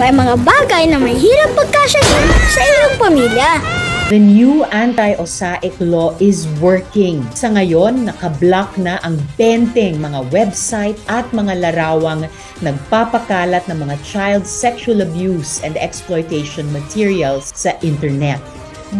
May mga bagay na may hirap pagkasyahin sa iyong pamilya. The new anti-OSAIC law is working. Sa ngayon, nakablock na ang 20 mga website at mga larawang nagpapakalat ng mga child sexual abuse and exploitation materials sa internet.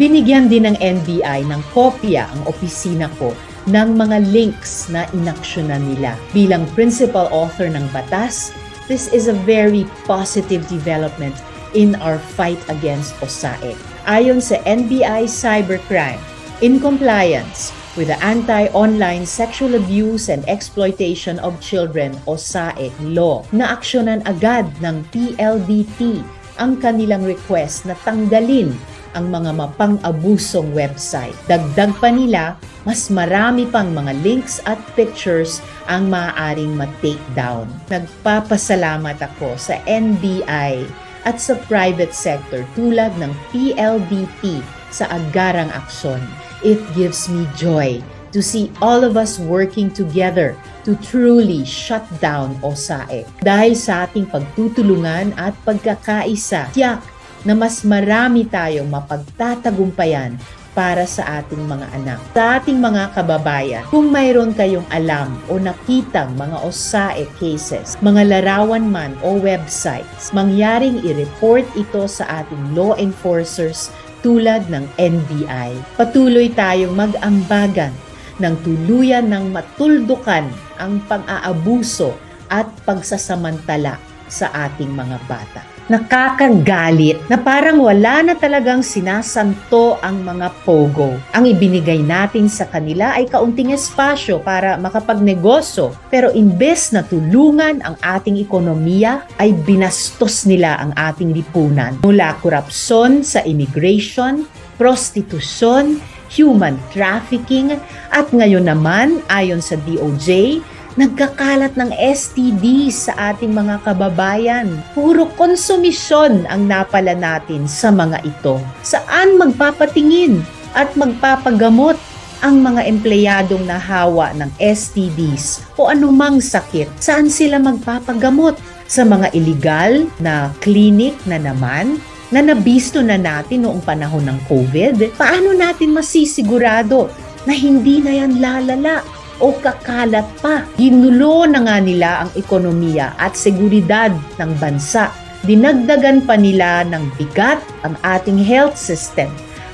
Binigyan din ng NBI ng kopya ang opisina ko ng mga links na inaksyonan nila. Bilang principal author ng batas, this is a very positive development in our fight against OSAIC. Ayon sa NBI Cybercrime, in compliance with the Anti-Online Sexual Abuse and Exploitation of Children OSAIC law, naaksyonan agad ng PLDT ang kanilang request na tanggalin ang mga mapang-abusong website. Dagdag pa nila, mas marami pang mga links at pictures ang maaaring ma-take down. Nagpapasalamat ako sa NBI at sa private sector tulad ng PLDT sa agarang aksyon. It gives me joy to see all of us working together to truly shut down OSAIC. Dahil sa ating pagtutulungan at pagkakaisa, tiyak na mas marami tayong mapagtatagumpayan para sa ating mga anak. Sa ating mga kababayan, kung mayroon kayong alam o nakitang mga OSAIC cases, mga larawan man o websites, mangyaring i-report ito sa ating law enforcers tulad ng NBI. Patuloy tayong mag-ambagan ng tuluyan ng matuldukan ang pang-aabuso at pagsasamantala sa ating mga bata. Nakakagalit na parang wala na talagang sinasanto ang mga pogo. Ang ibinigay natin sa kanila ay kaunting espasyo para makapagnegosyo. Pero imbes na tulungan ang ating ekonomiya, ay binastos nila ang ating lipunan. Mula korupsyon sa immigration, prostitusyon, human trafficking, at ngayon naman, ayon sa DOJ, nagkakalat ng STDs sa ating mga kababayan. Puro konsumisyon ang napala natin sa mga ito. Saan magpapatingin at magpapagamot ang mga empleyadong nahawa ng STDs o anumang sakit? Saan sila magpapagamot? Sa mga illegal na clinic na naman na nabisto na natin noong panahon ng COVID? Paano natin masisigurado na hindi na yan lalala o kakalat pa? Ginulo na nga nila ang ekonomiya at seguridad ng bansa. Dinagdagan pa nila ng bigat ang ating health system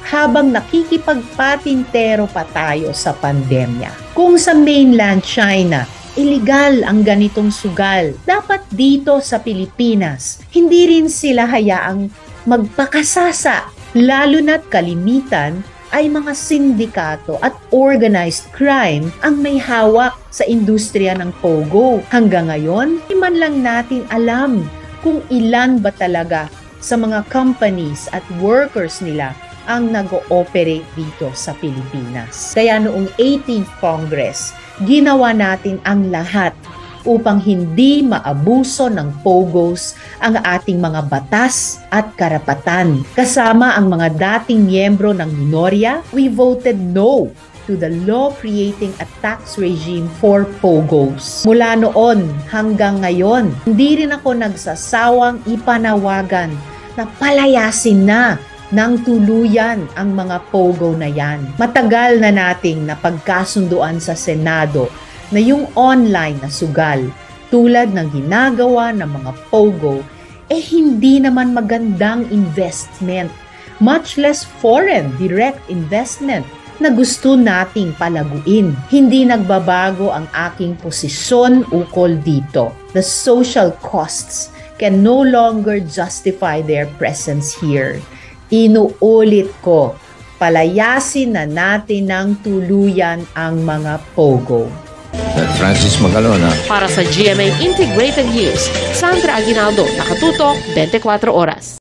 habang nakikipagpatintero pa tayo sa pandemya. Kung sa mainland China, illegal ang ganitong sugal, dapat dito sa Pilipinas, hindi rin sila hayaang magpakasasa, lalo na't kalimitan ay mga sindikato at organized crime ang may hawak sa industriya ng pogo. Hanggang ngayon, di man lang natin alam kung ilan ba talaga sa mga companies at workers nila ang nag-ooperate dito sa Pilipinas. Kaya noong 18th Congress, ginawa natin ang lahat upang hindi maabuso ng pogos ang ating mga batas at karapatan. Kasama ang mga dating miyembro ng minorya, we voted no to the law creating a tax regime for pogos. Mula noon hanggang ngayon, hindi rin ako nagsasawang ipanawagan na palayasin na ng tuluyan ang mga pogo na yan. Matagal na nating napagkasunduan sa Senado na yung online na sugal tulad ng ginagawa ng mga pogo hindi naman magandang investment, much less foreign direct investment na gusto nating palaguin. Hindi nagbabago ang aking posisyon ukol dito. The social costs can no longer justify their presence here. Inuulit ko, palayasin na natin ng tuluyan ang mga pogo. Francis Magalona. Para sa GMA Integrated News, Sandra Aguinaldo, nakatutok 24 oras.